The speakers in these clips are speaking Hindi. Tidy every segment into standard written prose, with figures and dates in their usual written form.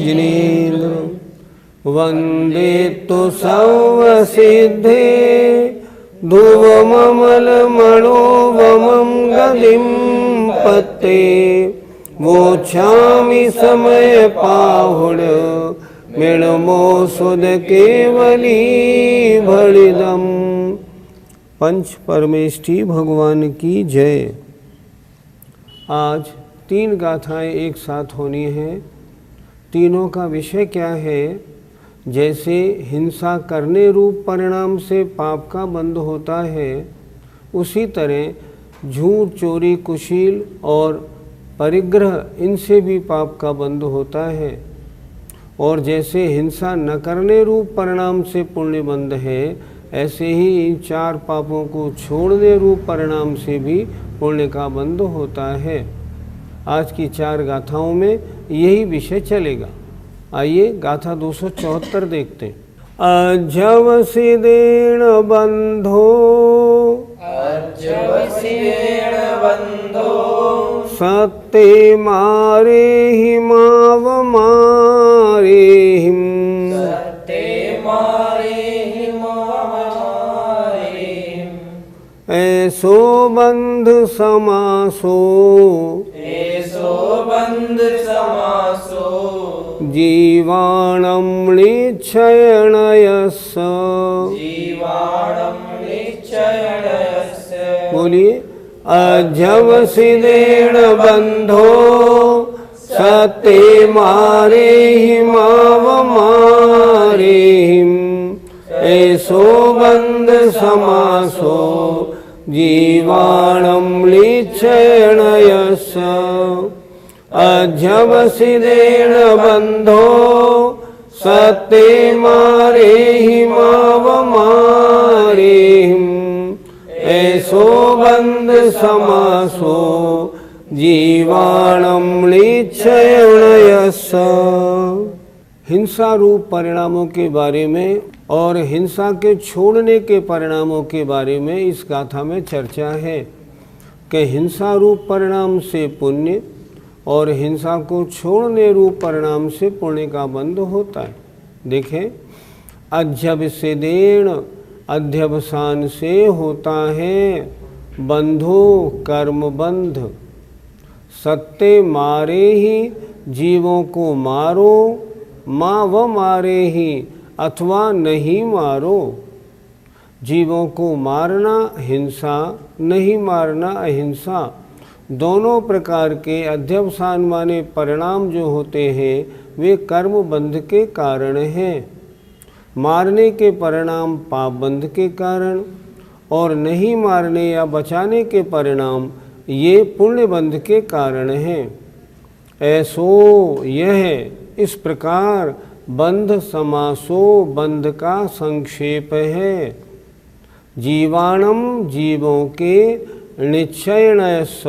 जिनेन्द्रं वन्दे तु सर्वसिद्धे ध्रुवममलमणोवमं गदिं पत्ते वोच्छामि समय पाहुड मृणमो सुध केवली भड़िदम। पंच परमेष्ठी भगवान की जय। आज 3 गाथाएं एक साथ होनी हैं। तीनों का विषय क्या है? जैसे हिंसा करने रूप परिणाम से पाप का बंध होता है, उसी तरह झूठ, चोरी, कुशील और परिग्रह, इनसे भी पाप का बंध होता है। और जैसे हिंसा न करने रूप परिणाम से पुण्य बंध है, ऐसे ही इन 4 पापों को छोड़ने रूप परिणाम से भी पुण्य का बंध होता है। आज की 4 गाथाओं में यही विषय चलेगा। आइए गाथा 274 देखते हैं। अज्जवसिदेण बंधो सत्ते मारे हिमाव मारे हिम ऐसो बंध समासो जीवाणं निच्छयनयस्स। बोलिए। अज्जवसिदेण बंधो सत्ते मारे हिमाव मारे हिम ऐसो बंध समासो जीवाणं निच्छयनयस्स। अज्जवसिदेण बंधो सत्ते मारे हिमाव मारे हिम ऐसो बंध समासो जीवाणं निच्छयनयस्स। हिंसा रूप परिणामों के बारे में और हिंसा के छोड़ने के परिणामों के बारे में इस गाथा में चर्चा है कि हिंसा रूप परिणाम से पुण्य और हिंसा को छोड़ने रूप परिणाम से पुण्य का बंध होता है। देखें, अध्यवसिदेण, अध्यवसान से होता है बंधो कर्म बंध। सत्ते मारे ही, जीवों को मारो, माँ व मारे ही अथवा नहीं मारो। जीवों को मारना हिंसा, नहीं मारना अहिंसा। दोनों प्रकार के अध्यवसान माने परिणाम जो होते हैं वे कर्म बंध के कारण हैं। मारने के परिणाम पाप बंध के कारण और नहीं मारने या बचाने के परिणाम ये पुण्य बंध के कारण हैं। ऐसो यह, इस प्रकार बंध समासो बंध का संक्षेप है। जीवाणम, जीवों के, निश्चयनयस्स,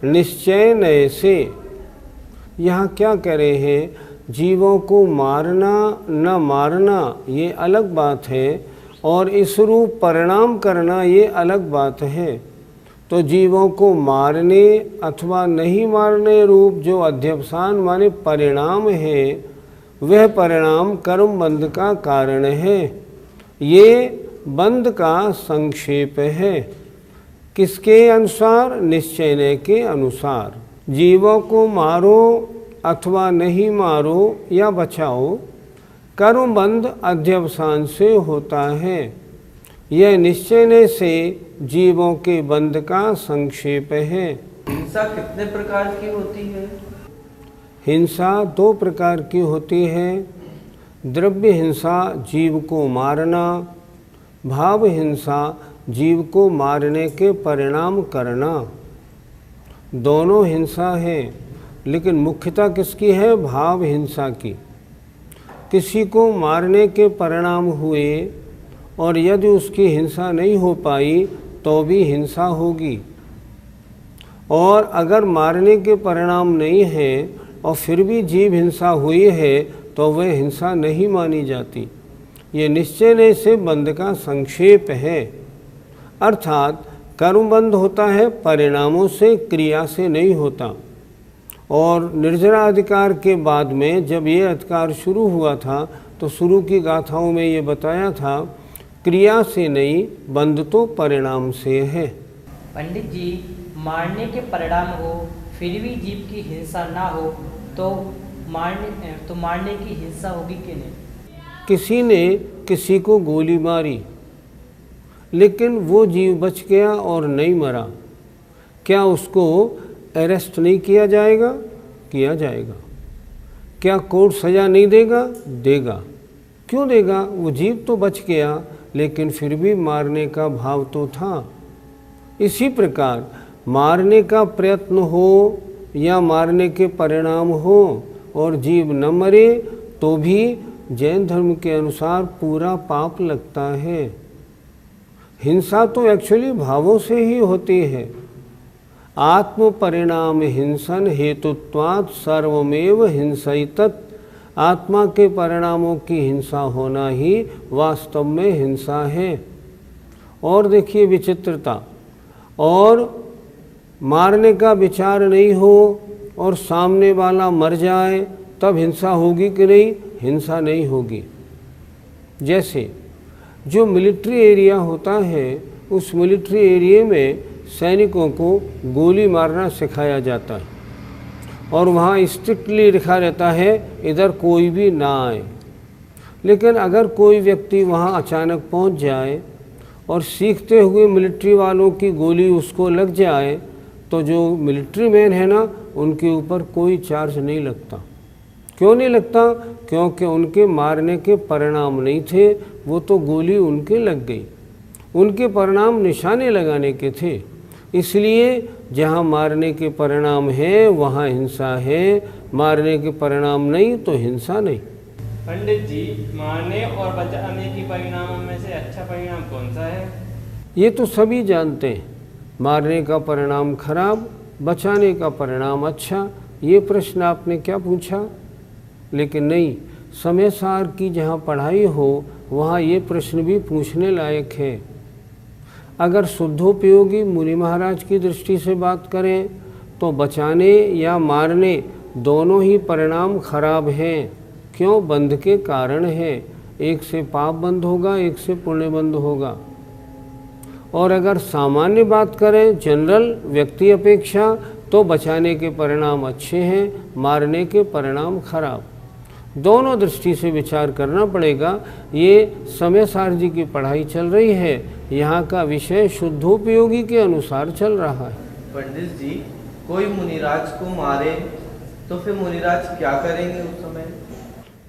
निश्चयनय से। यहाँ क्या कह रहे हैं? जीवों को मारना न मारना ये अलग बात है और इस रूप परिणाम करना ये अलग बात है। तो जीवों को मारने अथवा नहीं मारने रूप जो अध्यवसान माने परिणाम है, वह परिणाम कर्म बंध का कारण है। ये बंध का संक्षेप है। किसके अनुसार? निश्चय के अनुसार। जीवों को मारो अथवा नहीं मारो या बचाओ, कर्म बंध अध्यवसान से होता है। यह निश्चय से जीवों के बंध का संक्षेप है। हिंसा कितने प्रकार की होती है? हिंसा 2 प्रकार की होती है। द्रव्य हिंसा, जीव को मारना। भाव हिंसा, जीव को मारने के परिणाम करना। दोनों हिंसा है, लेकिन मुख्यतः किसकी है? भाव हिंसा की। किसी को मारने के परिणाम हुए और यदि उसकी हिंसा नहीं हो पाई तो भी हिंसा होगी। और अगर मारने के परिणाम नहीं है और फिर भी जीव हिंसा हुई है तो वह हिंसा नहीं मानी जाती। ये निश्चय से बंध का संक्षेप है। अर्थात कर्म बंध होता है परिणामों से, क्रिया से नहीं होता। और निर्जरा अधिकार के बाद में जब ये अधिकार शुरू हुआ था तो शुरू की गाथाओं में ये बताया था क्रिया से नहीं, बंध तो परिणाम से है। पंडित जी, मारने के परिणाम हो फिर भी जीव की हिंसा ना हो तो मारने की हिंसा होगी कि नहीं? किसी ने किसी को गोली मारी लेकिन वो जीव बच गया और नहीं मरा, क्या उसको अरेस्ट नहीं किया जाएगा? किया जाएगा। क्या कोर्ट सज़ा नहीं देगा? देगा। क्यों देगा? वो जीव तो बच गया लेकिन फिर भी मारने का भाव तो था। इसी प्रकार मारने का प्रयत्न हो या मारने के परिणाम हो और जीव न मरे तो भी जैन धर्म के अनुसार पूरा पाप लगता है। हिंसा तो एक्चुअली भावों से ही होती है। आत्म परिणाम हिंसन हेतुत्वात् सर्वमेव हिंसैतत्। आत्मा के परिणामों की हिंसा होना ही वास्तव में हिंसा है। और देखिए विचित्रता, और मारने का विचार नहीं हो और सामने वाला मर जाए तब हिंसा होगी कि नहीं? हिंसा नहीं होगी। जैसे जो मिलिट्री एरिया होता है उस मिलिट्री एरिया में सैनिकों को गोली मारना सिखाया जाता है और वहाँ स्ट्रिक्टली लिखा रहता है इधर कोई भी ना आए। लेकिन अगर कोई व्यक्ति वहाँ अचानक पहुँच जाए और सीखते हुए मिलिट्री वालों की गोली उसको लग जाए तो जो मिलिट्री मैन है ना, उनके ऊपर कोई चार्ज नहीं लगता। क्यों नहीं लगता? क्योंकि उनके मारने के परिणाम नहीं थे, वो तो गोली उनके लग गई। उनके परिणाम निशाने लगाने के थे। इसलिए जहाँ मारने के परिणाम है वहाँ हिंसा है, मारने के परिणाम नहीं तो हिंसा नहीं। पंडित जी, मारने और बचाने के परिणामों में से अच्छा परिणाम कौन सा है? ये तो सभी जानते हैं। मारने का परिणाम खराब, बचाने का परिणाम अच्छा। ये प्रश्न आपने क्या पूछा? लेकिन नहीं, समय सार की जहाँ पढ़ाई हो वहाँ ये प्रश्न भी पूछने लायक है। अगर शुद्धोपयोगी मुनि महाराज की दृष्टि से बात करें तो बचाने या मारने दोनों ही परिणाम खराब हैं। क्यों? बंध के कारण है। एक से पाप बंध होगा, एक से पुण्य बंध होगा। और अगर सामान्य बात करें जनरल व्यक्ति अपेक्षा तो बचाने के परिणाम अच्छे हैं, मारने के परिणाम खराब। दोनों दृष्टि से विचार करना पड़ेगा। ये समय सार जी की पढ़ाई चल रही है, यहाँ का विषय शुद्धोपयोगी के अनुसार चल रहा है। पंडित जी, कोई मुनिराज को मारे तो फिर मुनिराज क्या करेंगे उस समय?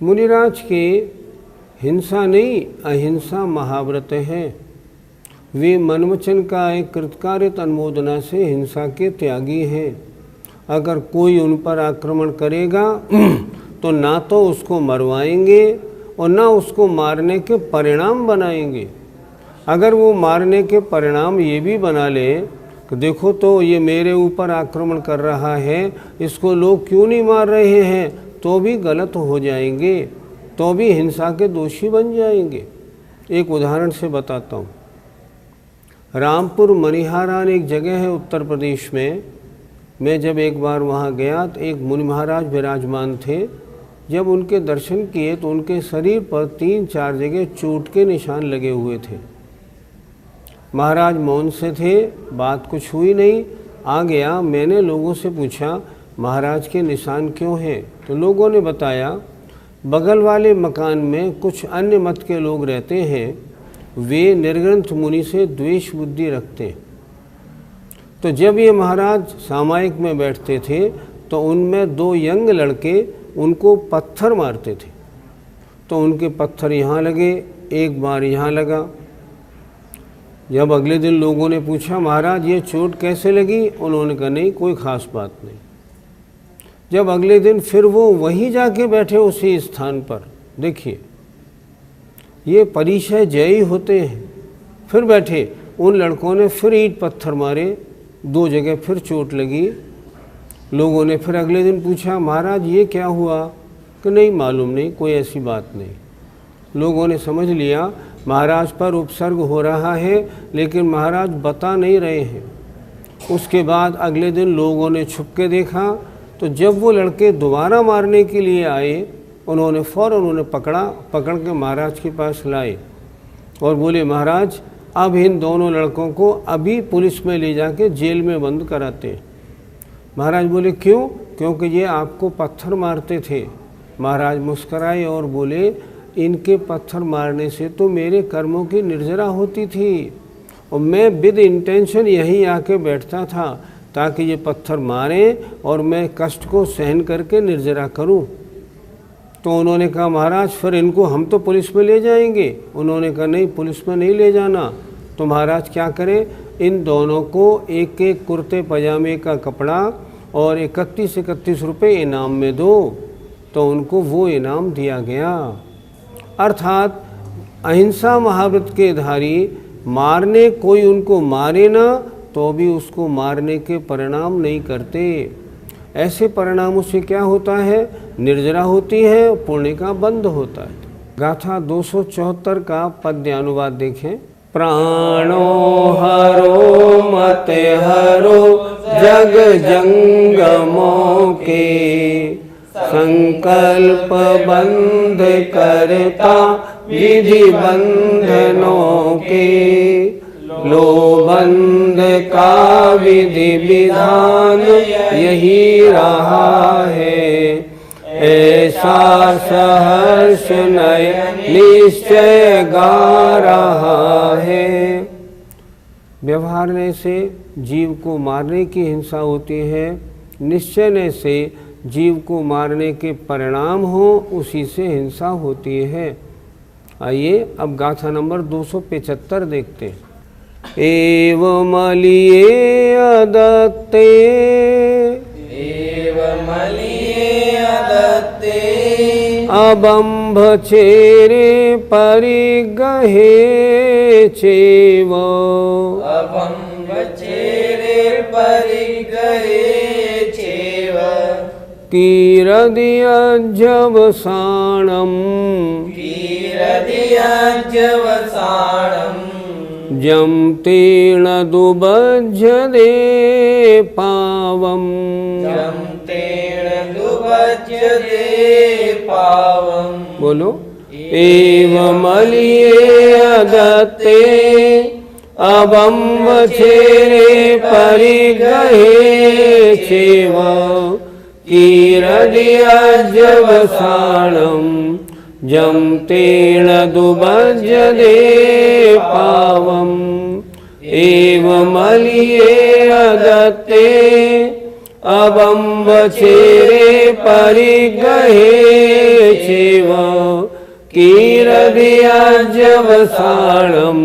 मुनिराज के हिंसा नहीं, अहिंसा महाव्रत है। वे मनवचन का एक कृतकार्यत अनुमोदना से हिंसा के त्यागी हैं। अगर कोई उन पर आक्रमण करेगा तो ना तो उसको मरवाएंगे और ना उसको मारने के परिणाम बनाएंगे। अगर वो मारने के परिणाम ये भी बना ले कि देखो तो ये मेरे ऊपर आक्रमण कर रहा है, इसको लोग क्यों नहीं मार रहे हैं, तो भी गलत हो जाएंगे, तो भी हिंसा के दोषी बन जाएंगे। एक उदाहरण से बताता हूँ। रामपुर मनिहारा एक जगह है उत्तर प्रदेश में। मैं जब एक बार वहाँ गया तो एक मुनि महाराज विराजमान थे। जब उनके दर्शन किए तो उनके शरीर पर 3-4 जगह चोट के निशान लगे हुए थे। महाराज मौन से थे, बात कुछ हुई नहीं। आ गया, मैंने लोगों से पूछा महाराज के निशान क्यों हैं? तो लोगों ने बताया बगल वाले मकान में कुछ अन्य मत के लोग रहते हैं, वे निर्ग्रंथ मुनि से द्वेष बुद्धि रखते हैं। तो जब ये महाराज सामायिक में बैठते थे तो उनमें 2 यंग लड़के उनको पत्थर मारते थे। तो उनके पत्थर यहाँ लगे, एक बार यहाँ लगा। जब अगले दिन लोगों ने पूछा महाराज ये चोट कैसे लगी, उन्होंने कहा नहीं कोई ख़ास बात नहीं। जब अगले दिन फिर वो वहीं जाके बैठे उसी स्थान पर, देखिए ये परिचय जयी होते हैं। फिर बैठे, उन लड़कों ने फिर ईंट पत्थर मारे, 2 जगह फिर चोट लगी। लोगों ने फिर अगले दिन पूछा महाराज ये क्या हुआ, कि नहीं मालूम नहीं, कोई ऐसी बात नहीं। लोगों ने समझ लिया महाराज पर उपसर्ग हो रहा है, लेकिन महाराज बता नहीं रहे हैं। उसके बाद अगले दिन लोगों ने छुप के देखा तो जब वो लड़के दोबारा मारने के लिए आए, उन्होंने फ़ौरन उन्हें पकड़ के महाराज के पास लाए और बोले, महाराज अब इन दोनों लड़कों को अभी पुलिस में ले जाके जेल में बंद कराते हैं। महाराज बोले, क्यों? क्योंकि ये आपको पत्थर मारते थे। महाराज मुस्कराए और बोले, इनके पत्थर मारने से तो मेरे कर्मों की निर्जरा होती थी और मैं विद इंटेंशन यहीं आके बैठता था ताकि ये पत्थर मारें और मैं कष्ट को सहन करके निर्जरा करूं। तो उन्होंने कहा, महाराज फिर इनको हम तो पुलिस में ले जाएंगे। उन्होंने कहा, नहीं, पुलिस में नहीं ले जाना। तो महाराज क्या करें, इन दोनों को एक एक कुर्ते पजामे का कपड़ा और 31 रुपये इनाम में दो। तो उनको वो इनाम दिया गया। अर्थात अहिंसा महाव्रत के धारी मारने कोई उनको मारे ना तो भी उसको मारने के परिणाम नहीं करते। ऐसे परिणामों से क्या होता है, निर्जरा होती है, पुण्य का बंध होता है। गाथा 274 का पद्यानुवाद देखें। प्राणो हरो मत हरो जग जंगमों के, संकल्प बंध करता विधि बंधनों के, लो बंध का विधि विधान यही रहा है, ऐसा सहर्ष नयन निश्चय गा रहा है। व्यवहारने से जीव को मारने की हिंसा होती है, निश्चयने से जीव को मारने के परिणाम हो उसी से हिंसा होती है। आइए अब गाथा नंबर 275 देखते हैं। एवमलिये अदत्ते, एवमलिये अदत्ते, अबंभ चेरे परिगहे चेव, अबंभ चेरे परिगहे चेव, कीरदियज्जवसाणम्, कीरदियज्जवसाणम्, जं तेन दुबध्यदे पावम्, जं तेन दुबध्यदे पावम्। बोलो। एवमलिये अदत्ते, अबंभ चेरे परिगहे चेव, कीरदियज्जवसाणम्, जं तेन दुबध्यदे पावम्। एवमलिये अदत्ते, अबंभ चेरे परिगहे चेव, कीरदियज्जवसाणम्,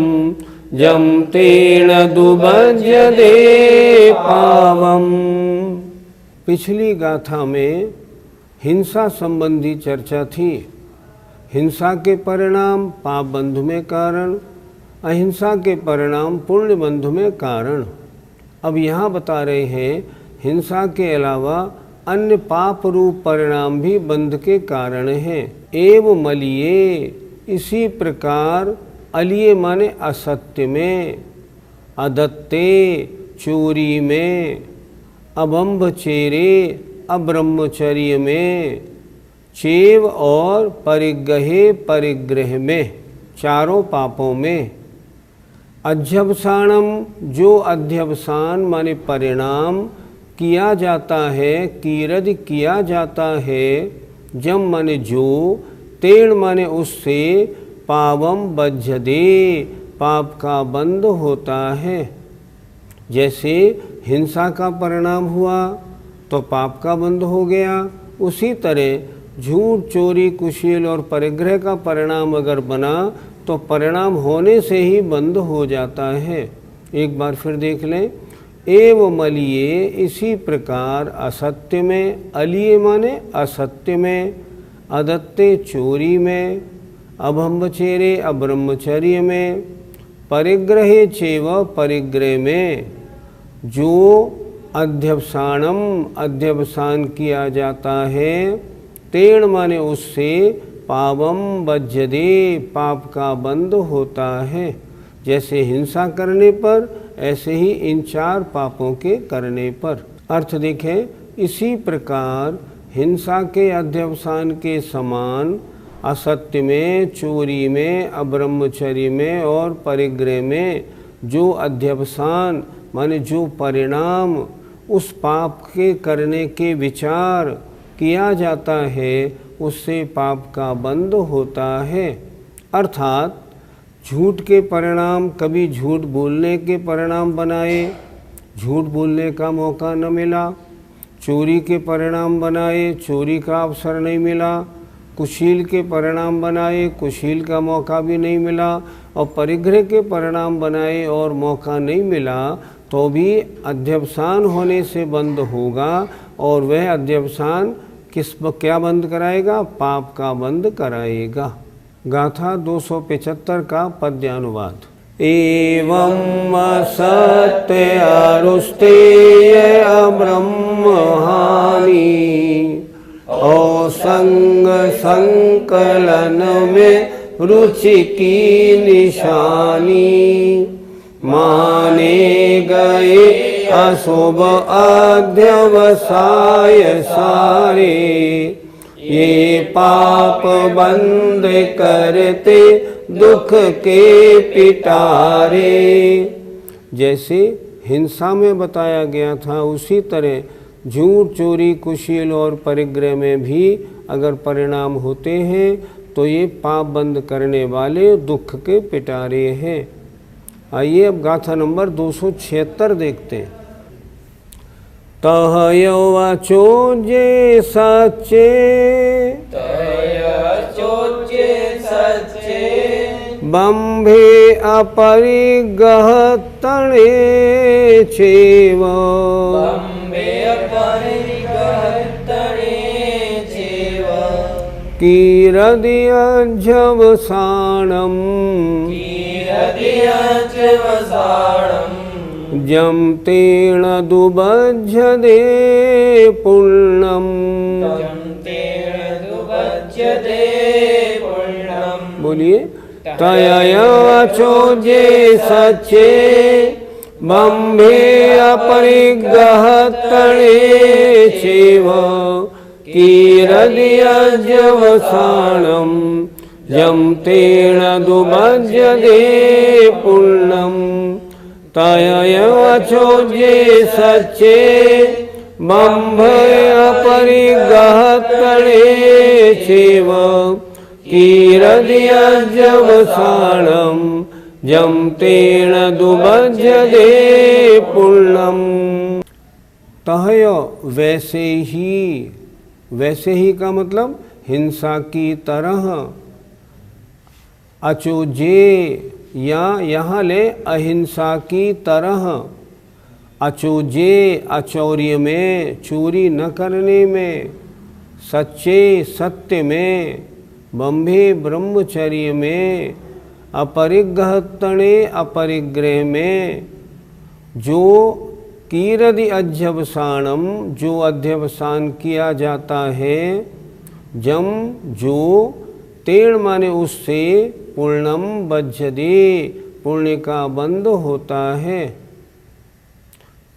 जं तेन दुबध्यदे पावम्। पिछली गाथा में हिंसा संबंधी चर्चा थी। हिंसा के परिणाम पाप बंधु में कारण, अहिंसा के परिणाम पुण्य बंधु में कारण। अब यहाँ बता रहे हैं हिंसा के अलावा अन्य पाप रूप परिणाम भी बंध के कारण हैं। एवं मलिये, इसी प्रकार, अलिये माने असत्य में, अदत्ते चोरी में, अबंभ चेरे अब्रह्मचर्य में, चेव और परिगहे परिग्रह में, चारों पापों में, अध्यवसानम, जो अध्यवसान माने परिणाम किया जाता है, कीरद किया जाता है, जम माने जो, तेण माने उससे, पावम बज्झदे, पाप का बंध होता है। जैसे हिंसा का परिणाम हुआ तो पाप का बंध हो गया, उसी तरह झूठ चोरी कुशील और परिग्रह का परिणाम अगर बना तो परिणाम होने से ही बंद हो जाता है। एक बार फिर देख लें। एवं मलिये, इसी प्रकार, असत्य में, अलिये माने असत्य में, अदत्ते चोरी में, अब्रह्मचर्य अब्रह्मचर्य में, परिग्रहे चेव परिग्रह में, जो अध्यवसानम अध्यवसान किया जाता है, तेण माने उससे, पावम बज्झदे, पाप का बंध होता है। जैसे हिंसा करने पर ऐसे ही इन चार पापों के करने पर। अर्थ देखें, इसी प्रकार हिंसा के अध्यवसान के समान असत्य में, चोरी में, अब्रह्मचर्य में और परिग्रह में जो अध्यवसान माने जो परिणाम उस पाप के करने के विचार किया जाता है उससे पाप का बंध होता है। अर्थात झूठ के परिणाम कभी झूठ बोलने के परिणाम बनाए, झूठ बोलने का मौका न मिला, चोरी के परिणाम बनाए, चोरी का अवसर नहीं मिला, कुशील के परिणाम बनाए, कुशील का मौका भी नहीं मिला, और परिग्रह के परिणाम बनाए और मौका नहीं मिला, तो भी अध्यवसान होने से बंद होगा। और वह अध्यवसान क्या बंद कराएगा? पाप का बंद कराएगा। गाथा 275 का पद्यानुवाद। एवं असत्य अरुस्तेय अब्रह्म हानि और संग संकलन में रुचि की निशानी। माने गए अशुभ अध्यवसाय सारे, ये पाप बंद करते दुख के पिटारे। जैसे हिंसा में बताया गया था उसी तरह झूठ, चोरी, कुशील और परिग्रह में भी अगर परिणाम होते हैं तो ये पाप बंद करने वाले दुख के पिटारे हैं। आइए अब गाथा नंबर 276 देखते हैं। तहयो वचो जे सच्चे, बंभे अपरिग्रह तणे छेव, कीरदिय झवसाणम, जम तेण दुबध्यदे पुण्यम। बोलिए। तयया वचो जे सच्चे, बंभे अपरिग्रह तणे छेव, कीरदिय झवसाणम, जम तेण दुबध्यदे पुण्यम। तयया वचो जे सच्चे, बंभे अपरिग्रह तणे छेव, कीरदिय झवसाणम, जम तेण दुबध्यदे पुण्यम। तहय वैसे ही का मतलब हिंसा की तरह, अचोजे या यहाँ ले अहिंसा की तरह, अचोजे अचौर्य में, चोरी न करने में, सच्चे सत्य में, बंभे ब्रह्मचर्य में, अपरिग्रह तणे अपरिग्रह में, जो कीरदि अध्यवसानम जो अध्यवसान किया जाता है, जम जो, तेण माने उससे, पूर्णम बज्जदे पुण्य का बंध होता है।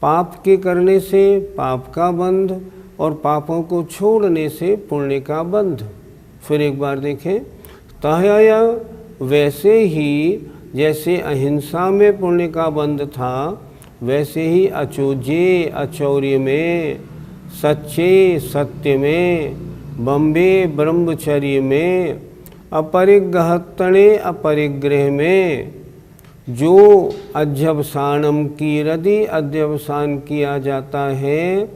पाप के करने से पाप का बंध और पापों को छोड़ने से पुण्य का बंध। फिर एक बार देखें। तहया वैसे ही जैसे अहिंसा में पुण्य का बंध था, वैसे ही अचोजे अचौर्य में, सच्चे सत्य में, बंभे ब्रह्मचर्य में, अपरिग्रह तणे अपरिग्रह में, जो अध्यवसानम कीरदि अध्यवसान किया जाता है,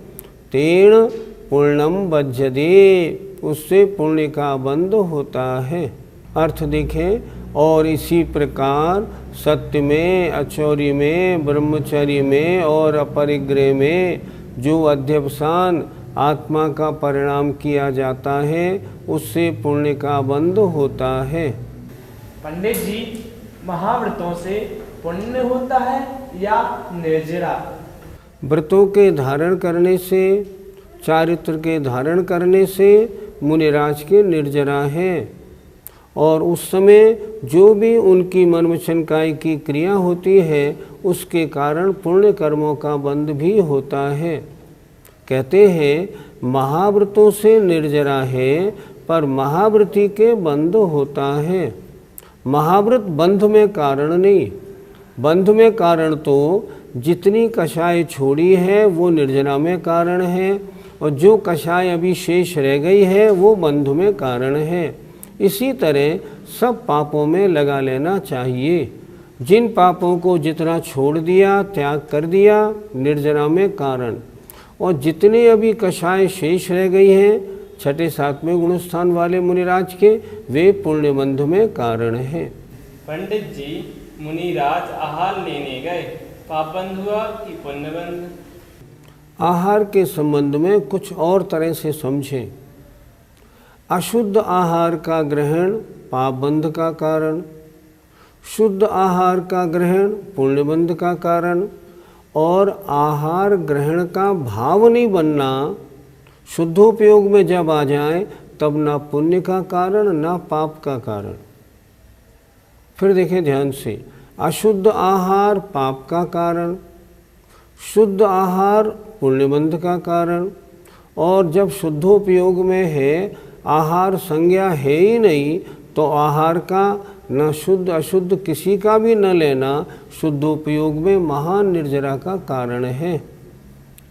तेण पूर्णम बज्जदे उससे पुण्य का बंध होता है। अर्थ देखें। और इसी प्रकार सत्य में, अचौर्य में, ब्रह्मचर्य में और अपरिग्रह में जो अध्यवसान आत्मा का परिणाम किया जाता है, उससे पुण्य का बंध होता है। पंडित जी, महाव्रतों से पुण्य होता है या निर्जरा? व्रतों के धारण करने से, चारित्र के धारण करने से मुनिराज के निर्जरा है। और उस समय जो भी उनकी मनवचन काय की क्रिया होती है, उसके कारण पुण्य कर्मों का बंध भी होता है। कहते हैं महाव्रतों से निर्जरा है, पर महाव्रती के बंध होता है। महाव्रत बंध में कारण नहीं, बंध में कारण तो जितनी कषाय छोड़ी है वो निर्जरा में कारण है, और जो कषाय अभी शेष रह गई है वो बंध में कारण है। इसी तरह सब पापों में लगा लेना चाहिए। जिन पापों को जितना छोड़ दिया, त्याग कर दिया, निर्जरा में कारण, और जितने अभी कषाय शेष रह गई हैं छठे सातवें गुणस्थान वाले मुनिराज के, वे पुण्य बंध में कारण हैं। पंडित जी, मुनिराज आहार लेने गए, पाप बंध हुआ कि पुण्य बंध? आहार के संबंध में कुछ और तरह से समझें। अशुद्ध आहार का ग्रहण पाप बंध का कारण, शुद्ध आहार का ग्रहण पुण्य बंध का कारण, और आहार ग्रहण का भाव नहीं बनना शुद्धोपयोग में जब आ जाए तब ना पुण्य का कारण ना पाप का कारण। फिर देखें ध्यान से, अशुद्ध आहार पाप का कारण, शुद्ध आहार पुण्यबंध का कारण, और जब शुद्धोपयोग में है, आहार संज्ञा है ही नहीं, तो आहार का न शुद्ध अशुद्ध किसी का भी न लेना शुद्धोपयोग में महान निर्जरा का कारण है।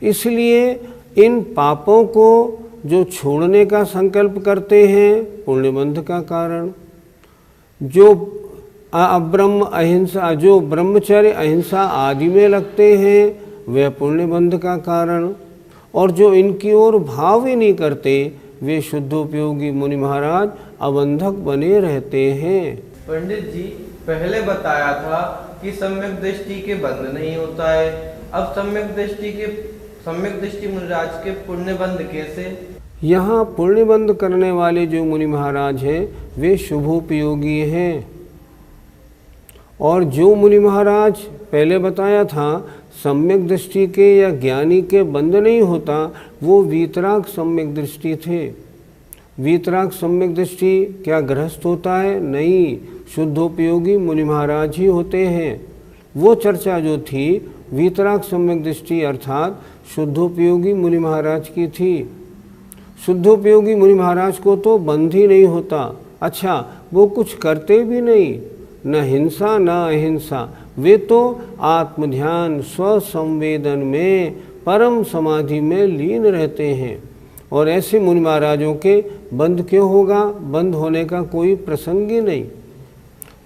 इसलिए इन पापों को जो छोड़ने का संकल्प करते हैं पुण्यबंध का कारण, जो अब्रह्म अहिंसा, जो ब्रह्मचर्य अहिंसा आदि में लगते हैं वे पुण्यबंध का कारण, और जो इनकी ओर भाव ही नहीं करते वे शुद्धोपयोगी मुनि महाराज अबंधक बने रहते हैं। पंडित जी, पहले बताया था कि सम्यक दृष्टि के बंध नहीं होता है, अब सम्यक दृष्टि मुनिराज के पुण्य बंध कैसे? यहाँ पुण्य बंध करने वाले जो मुनि महाराज हैं वे शुभोपयोगी हैं, और जो मुनि महाराज पहले बताया था सम्यक दृष्टि के या ज्ञानी के बंध नहीं होता, वो वीतराग सम्यक दृष्टि थे। वीतराग सम्यक दृष्टि क्या गृहस्थ होता है? नहीं, शुद्धोपयोगी मुनि महाराज ही होते हैं। वो चर्चा जो थी वीतराग सम्यक दृष्टि अर्थात शुद्धोपयोगी मुनि महाराज की थी। शुद्धोपयोगी मुनि महाराज को तो बंध ही नहीं होता। अच्छा, वो कुछ करते भी नहीं, न हिंसा न अहिंसा, वे तो आत्मध्यान स्वसंवेदन में परम समाधि में लीन रहते हैं। और ऐसे मुनि महाराजों के बंध क्यों होगा? बंध होने का कोई प्रसंग ही नहीं।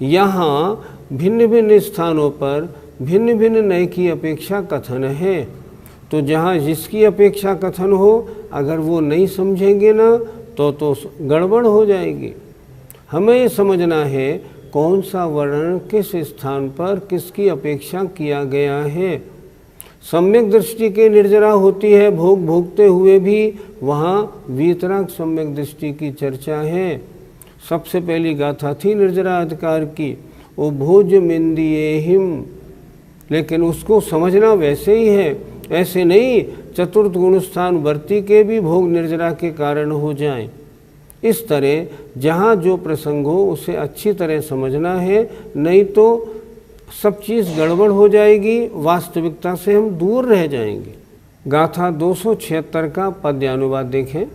यहाँ भिन्न भिन्न स्थानों पर भिन्न भिन्न नय की अपेक्षा कथन है, तो जहाँ जिसकी अपेक्षा कथन हो अगर वो नहीं समझेंगे ना तो गड़बड़ हो जाएगी। हमें ये समझना है कौन सा वर्णन किस स्थान पर किसकी अपेक्षा किया गया है। सम्यक दृष्टि के निर्जरा होती है, भोग भोगते हुए भी वहाँ वीतराग सम्यक दृष्टि की चर्चा है। सबसे पहली गाथा थी निर्जरा अधिकार की, वो भोज मिंदिये हिम, लेकिन उसको समझना वैसे ही है, ऐसे नहीं चतुर्थ गुणस्थान वर्ती के भी भोग निर्जरा के कारण हो जाएं। इस तरह जहाँ जो प्रसंग हो उसे अच्छी तरह समझना है, नहीं तो सब चीज़ गड़बड़ हो जाएगी, वास्तविकता से हम दूर रह जाएंगे। गाथा 276 का पद्यानुवाद देखें।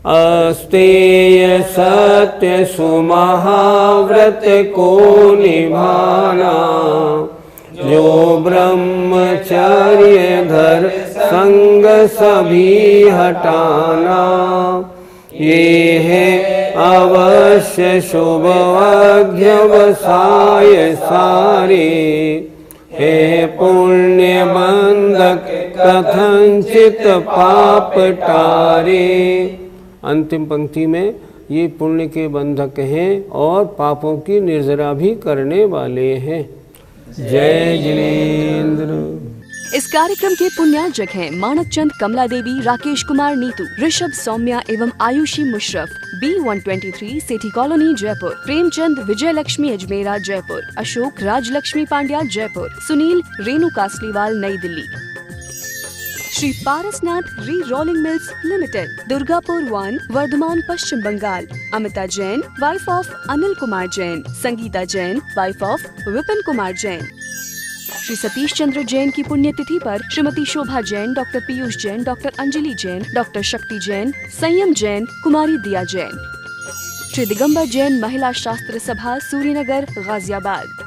अस्तेय सत्य सुमहाव्रत को निभाना, जो ब्रह्मचर्य धर संग सभी हटाना, ये है अवश्य शुभ अध्यवसाय सारे, हे पुण्य बंधक कथंचित पाप टारे। अंतिम पंक्ति में ये पुण्य के बंधक हैं और पापों की निर्जरा भी करने वाले हैं। जय जिनेंद्र। इस कार्यक्रम के पुण्यार्जक हैं मानक चंद, कमला देवी, राकेश कुमार नीतू, ऋषभ सौम्या एवं Ayushi Musharraf, B123 Sethi colony Jaipur, Premchand Vijay Lakshmi Ajmera Jaipur, Ashok Rajlakshmi Pandya Jaipur, Sunil Renu Kasliwal New Delhi. Shri Parasnath re rolling mills limited, Durgapur 1, Bardhaman Paschim Bangal. Amita Jain, wife of Anil Kumar Jain, Sangeeta Jain, wife of Vipin Kumar Jain. Shri Satish Chandra Jain की पुण्यतिथि पर Shrimati Shobha Jain, doctor Piyush Jain, doctor Anjali Jain, doctor Shakti Jain, संयम जैन, कुमारी दिया जैन। श्री दिगंबर जैन महिला शास्त्र सभा, सूर्यनगर, गाजियाबाद।